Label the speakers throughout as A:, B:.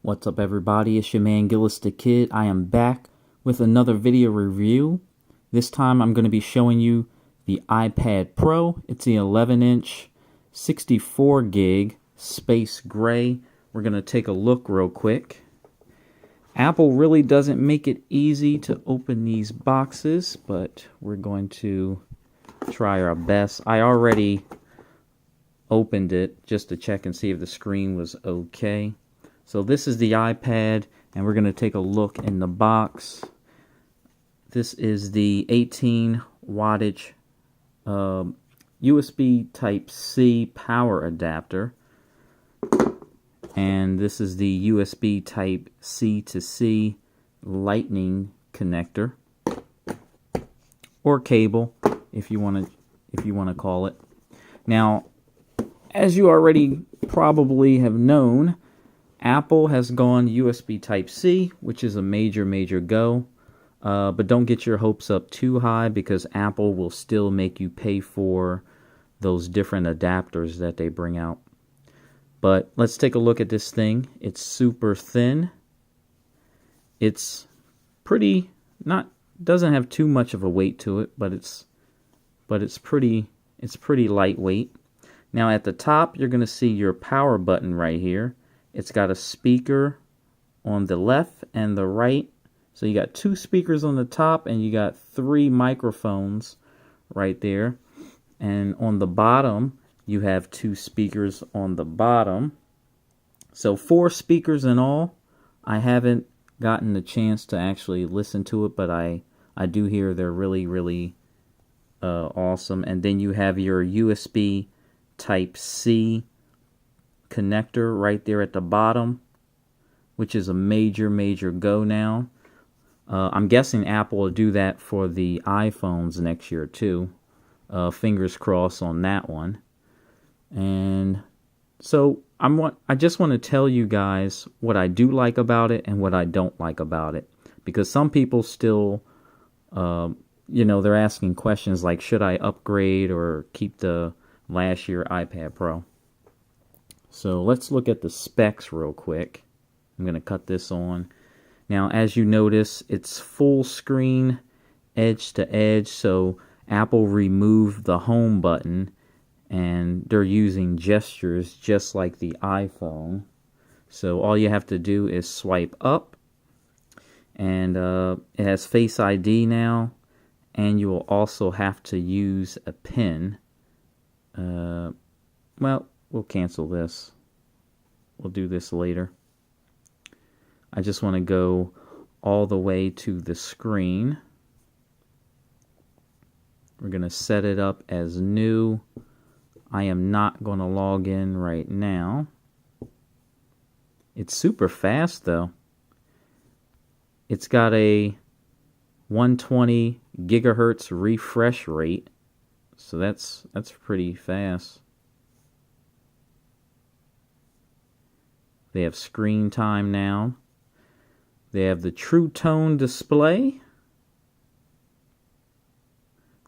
A: What's up, everybody? It's your man Gillis the Kid. I am back with another video review. This time I'm going to be showing you the iPad Pro. It's the 11-inch 64 gig space gray. We're going to take a look real quick. Apple really doesn't make it easy to open these boxes, but we're going to try our best. I already opened it just to check and see if the screen was okay. So this is the iPad, and we're going to take a look in the box. This is the 18 wattage USB Type-C power adapter. And this is the USB Type-C to C lightning connector, or cable, if you want to call it. Now, as you already probably have known, Apple has gone USB Type-C, which is a major go. But don't get your hopes up too high, because Apple will still make you pay for those different adapters that they bring out. But let's take a look at this thing. It's super thin. It's pretty, doesn't have too much of a weight to it, but it's pretty lightweight. Now at the top, you're going to see your power button right here. It's got a speaker on the left and the right. So you got 2 speakers on the top, and you got 3 microphones right there. And on the bottom, you have 2 speakers on the bottom. So 4 speakers in all. I haven't gotten the chance to actually listen to it, but I do hear they're really awesome. And then you have your USB Type-C connector right there at the bottom, which is a major go now. I'm guessing Apple will do that for the iPhones next year too. Fingers crossed on that one. And so I just want to tell you guys what I do like about it and what I don't like about it, because some people still, they're asking questions like, should I upgrade or keep the last year iPad Pro? So let's look at the specs real quick. I'm going to cut this on. Now, as you notice, it's full screen, edge to edge, so Apple removed the home button, and they're using gestures just like the iPhone. So all you have to do is swipe up, and it has Face ID now, and you will also have to use a PIN. Well, we'll cancel this. We'll do this later. I just want to go all the way to the screen. We're going to set it up as new. I am not going to log in right now. It's super fast though. It's got a 120 gigahertz refresh rate. So that's pretty fast. They have screen time now. They have the True Tone display.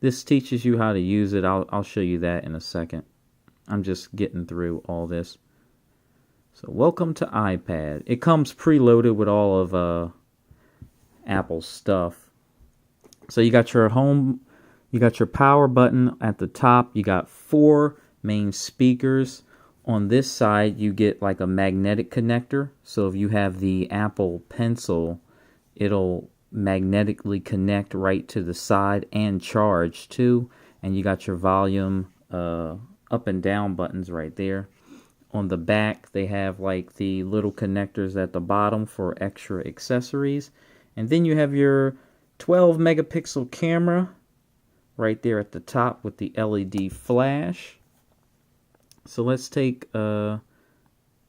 A: This teaches you how to use it. I'll show you that in a second. I'm just getting through all this. So welcome to iPad. It comes preloaded with all of Apple's stuff. So you got your home, you got your power button at the top. You got 4 main speakers. On this side, you get like a magnetic connector. So if you have the Apple Pencil, it'll magnetically connect right to the side and charge too. And you got your volume up and down buttons right there. On the back, they have like the little connectors at the bottom for extra accessories. And then you have your 12 megapixel camera right there at the top with the LED flash. So let's take a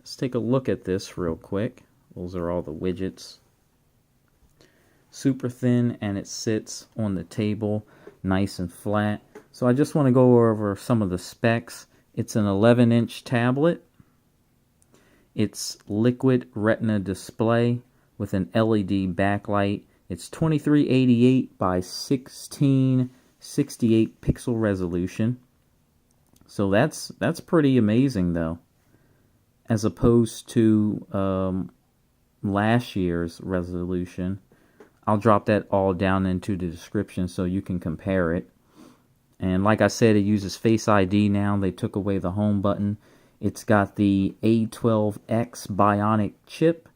A: look at this real quick. Those are all the widgets. Super thin, and it sits on the table nice and flat. So I just want to go over some of the specs. It's an 11-inch tablet. It's Liquid Retina display with an LED backlight. It's 2388 by 1668 pixel resolution. So that's pretty amazing though, as opposed to last year's resolution. I'll drop that all down into the description so you can compare it. And like I said, it uses Face ID now. They took away the home button. It's got the A12X Bionic chip,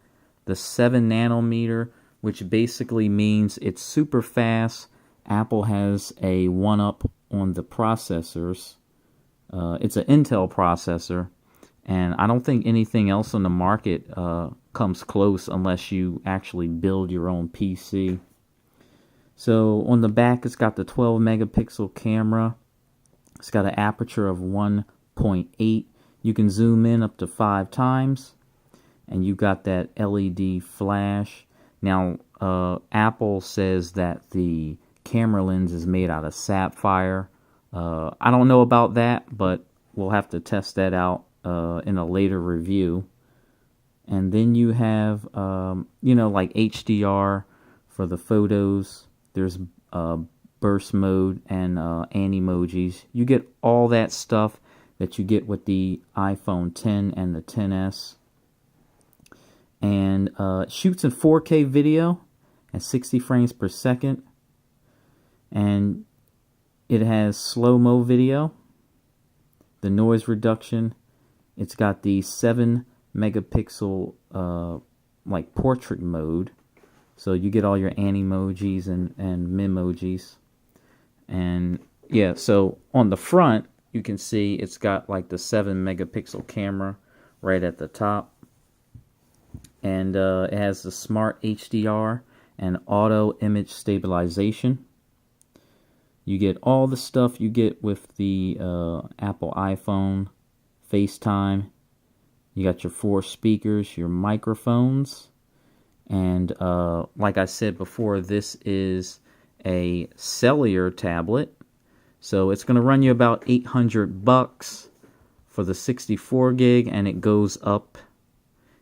A: the 7 nanometer, which basically means it's super fast. Apple has a one-up on the processors. It's an Intel processor, and I don't think anything else on the market comes close unless you actually build your own PC. So on the back, it's got the 12 megapixel camera. It's got an aperture of 1.8. You can zoom in up to 5 times, and you got that LED flash. Now, Apple says that the camera lens is made out of sapphire. I don't know about that, but we'll have to test that out in a later review. And then you have, like HDR for the photos. There's burst mode and animojis. You get all that stuff that you get with the iPhone 10 and the 10s. And shoots in 4K video at 60 frames per second. And it has slow-mo video, the noise reduction. It's got the 7 megapixel like portrait mode. So you get all your animojis and memojis. And yeah, so on the front, you can see it's got like the 7 megapixel camera right at the top. And it has the smart HDR and auto image stabilization. You get all the stuff you get with the Apple iPhone, FaceTime. You got your 4 speakers, your microphones. And like I said before, this is a cellular tablet. So it's going to run you about $800 for the 64 gig, and it goes up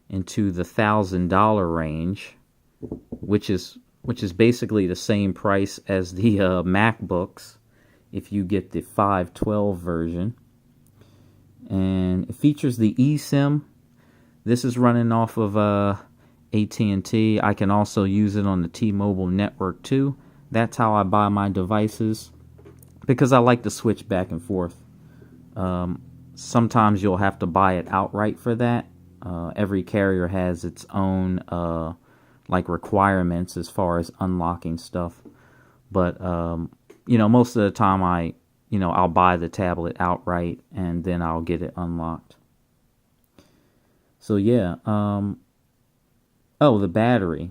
A: into the $1,000 range, which is basically the same price as the MacBooks if you get the 512 version. And it features the eSIM. This is running off of AT&T. I can also use it on the T-Mobile network too. That's how I buy my devices, because I like to switch back and forth. Sometimes you'll have to buy it outright for that. Every carrier has its own like requirements as far as unlocking stuff. But most of the time I'll buy the tablet outright and then I'll get it unlocked. So yeah, the battery.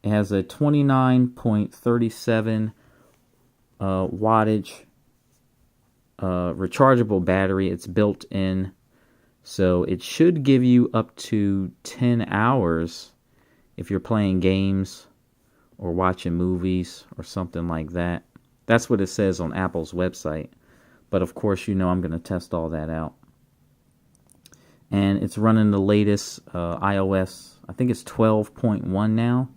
A: It has a 29.37 wattage rechargeable battery. It's built in, so it should give you up to 10 hours if you're playing games or watching movies or something like that. That's what it says on Apple's website. But of course, I'm going to test all that out. And it's running the latest iOS, I think it's 12.1 now.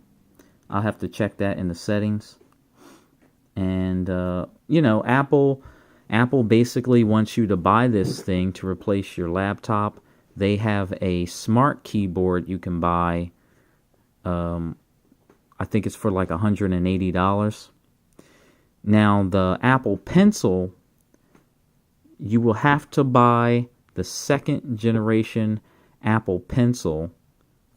A: I'll have to check that in the settings. And, Apple basically wants you to buy this thing to replace your laptop. They have a smart keyboard you can buy. I think it's for like $180. Now, the Apple Pencil, you will have to buy the 2nd generation Apple Pencil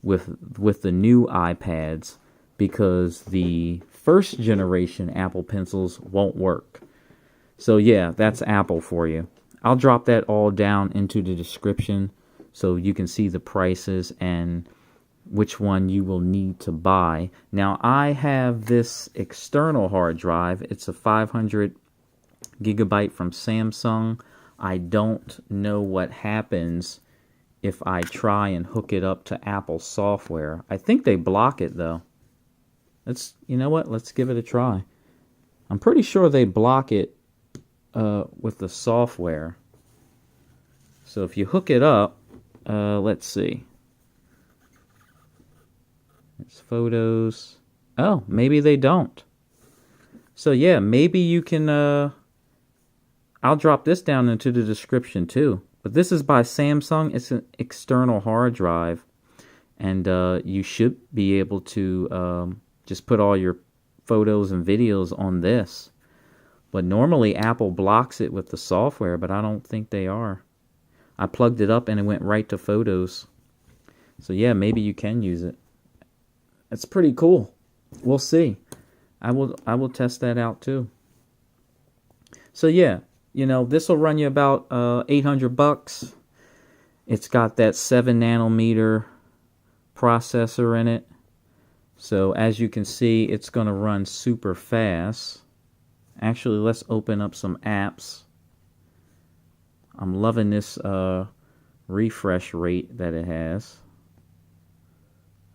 A: with the new iPads, because the 1st generation Apple Pencils won't work. So yeah, that's Apple for you. I'll drop that all down into the description so you can see the prices and which one you will need to buy. Now, I have this external hard drive. It's a 500 gigabyte from Samsung. I don't know what happens if I try and hook it up to Apple software. I think they block it though. Let's give it a try. I'm pretty sure they block it with the software. So if you hook it up, let's see. It's photos. Oh, maybe they don't. So yeah, maybe you can, I'll drop this down into the description too. But this is by Samsung. It's an external hard drive. and you should be able to just put all your photos and videos on this. But normally Apple blocks it with the software, but I don't think they are. I plugged it up and it went right to photos. So yeah, maybe you can use it. It's pretty cool. We'll see. I will test that out too. So yeah, you know, this will run you about $800. It's got that 7 nanometer processor in it. So as you can see, it's going to run super fast. Actually, let's open up some apps. I'm loving this refresh rate that it has.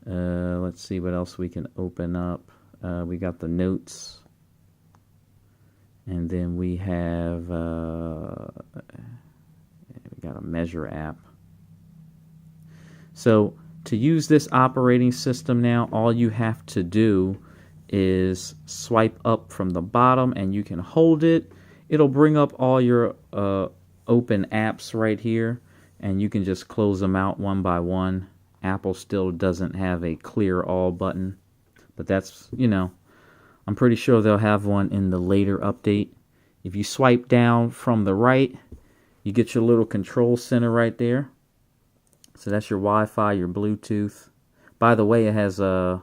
A: Let's see what else we can open up. We got the notes. And then we have we got a measure app. So to use this operating system now, all you have to do is swipe up from the bottom and you can hold it. It'll bring up all your open apps right here, and you can just close them out one by one. Apple still doesn't have a clear all button, but that's, you know, I'm pretty sure they'll have one in the later update. If you swipe down from the right, you get your little control center right there. So that's your Wi-Fi, your Bluetooth. By the way, it has a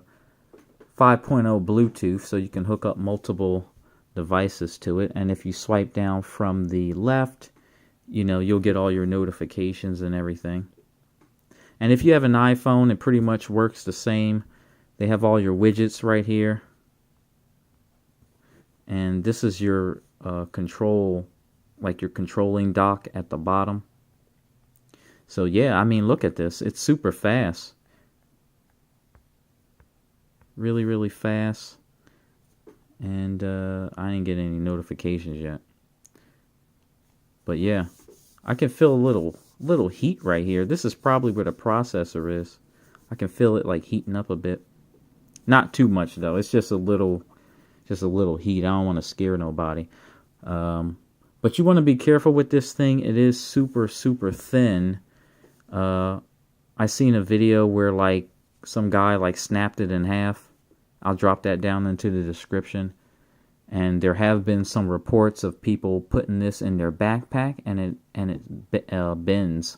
A: 5.0 Bluetooth, so you can hook up multiple devices to it. And if you swipe down from the left, you know, you'll get all your notifications and everything. And if you have an iPhone, it pretty much works the same. They have all your widgets right here. And this is your control, like your controlling dock at the bottom. So yeah, I mean, look at this. It's super fast. Really, really fast. And I ain't getting any notifications yet. But yeah, I can feel a little heat right here. This is probably where the processor is. I can feel it like heating up a bit. Not too much though. It's just a little heat. I don't want to scare nobody. But you want to be careful with this thing. It is super, super thin. I seen a video where like some guy like snapped it in half. I'll drop that down into the description. And there have been some reports of people putting this in their backpack and it bends.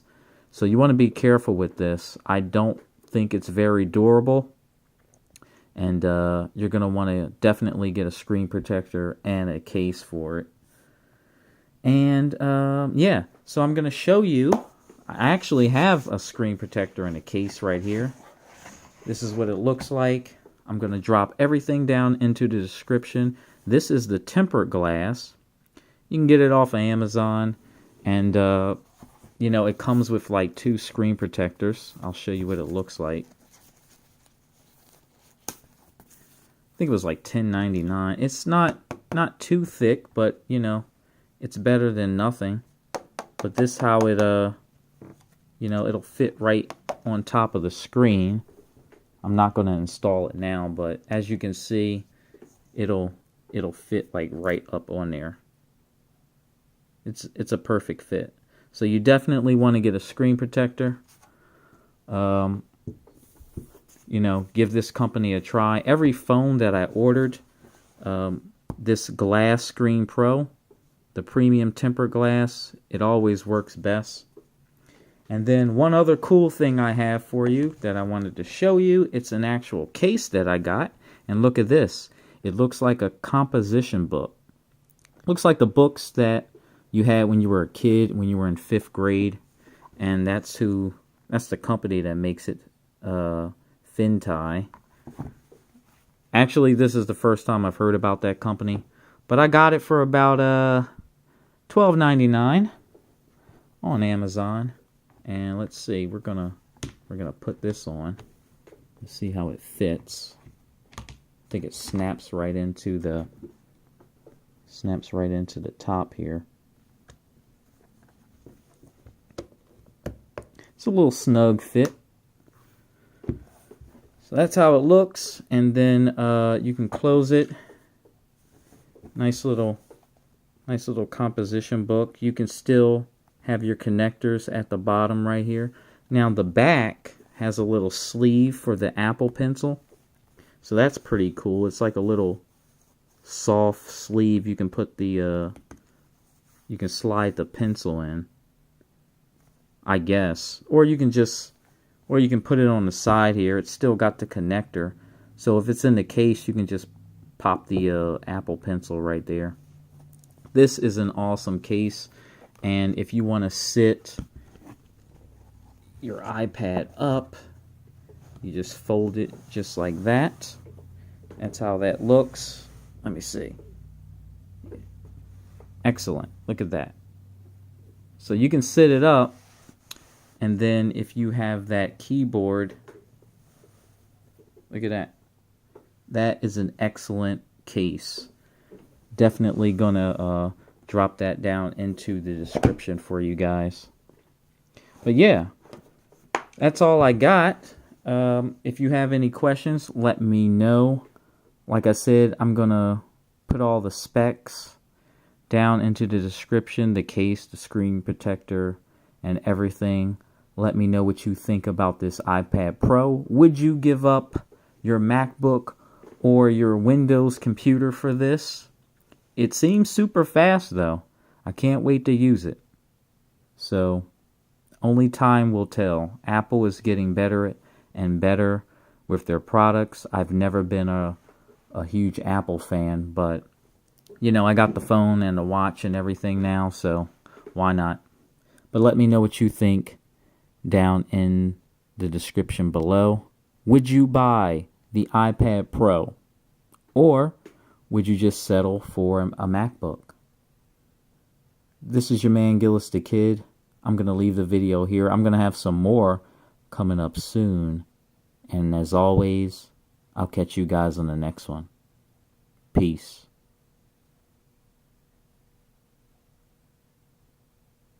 A: So you want to be careful with this. I don't think it's very durable. And you're going to want to definitely get a screen protector and a case for it. And yeah, so I'm going to show you. I actually have a screen protector and a case right here. This is what it looks like. I'm going to drop everything down into the description. This is the tempered glass. You can get it off of Amazon. And, you know, it comes with like 2 screen protectors. I'll show you what it looks like. I think it was like $10.99. It's not too thick, but, you know, it's better than nothing. But this is how it, you know, it'll fit right on top of the screen. I'm not going to install it now, but as you can see, it'll fit like right up on there. It's a perfect fit. So you definitely want to get a screen protector. You know, give this company a try. Every phone that I ordered, this Glass Screen Pro, the premium tempered glass, it always works best. And then one other cool thing I have for you that I wanted to show you, it's an actual case that I got. And look at this. It looks like a composition book. Looks like the books that you had when you were a kid, when you were in 5th grade. And that's the company that makes it, Fintai. Actually, this is the first time I've heard about that company. But I got it for about $12.99 on Amazon. And let's see, we're gonna put this on. Let's see how it fits. I think it snaps right into the top here. It's a little snug fit. So that's how it looks, and then you can close it. Nice little composition book. You can still have your connectors at the bottom right here. Now the back has a little sleeve for the Apple Pencil. So that's pretty cool. It's like a little soft sleeve. You can put the you can slide the pencil in, I guess, or you can put it on the side here. It's still got the connector, so if it's in the case, you can just pop the Apple Pencil right there. This is an awesome case, and if you want to sit your iPad up, you just fold it just like that. That's how that looks. Let me see. Excellent. Look at that. So you can sit it up, and then if you have that keyboard, look at that. That is an excellent case. Definitely gonna drop that down into the description for you guys. But yeah, that's all I got. If you have any questions, let me know. Like I said, I'm gonna put all the specs down into the description, the case, the screen protector, and everything. Let me know what you think about this iPad Pro. Would you give up your MacBook or your Windows computer for this? It seems super fast though. I can't wait to use it. So, only time will tell. Apple is getting better and better with their products. I've never been a huge Apple fan, but you know, I got the phone and the watch and everything now, so why not? But let me know what you think down in the description below. Would you buy the iPad Pro, or would you just settle for a MacBook? This is your man Gillis the Kid. I'm going to leave the video here. I'm going to have some more coming up soon. And as always, I'll catch you guys on the next one. Peace.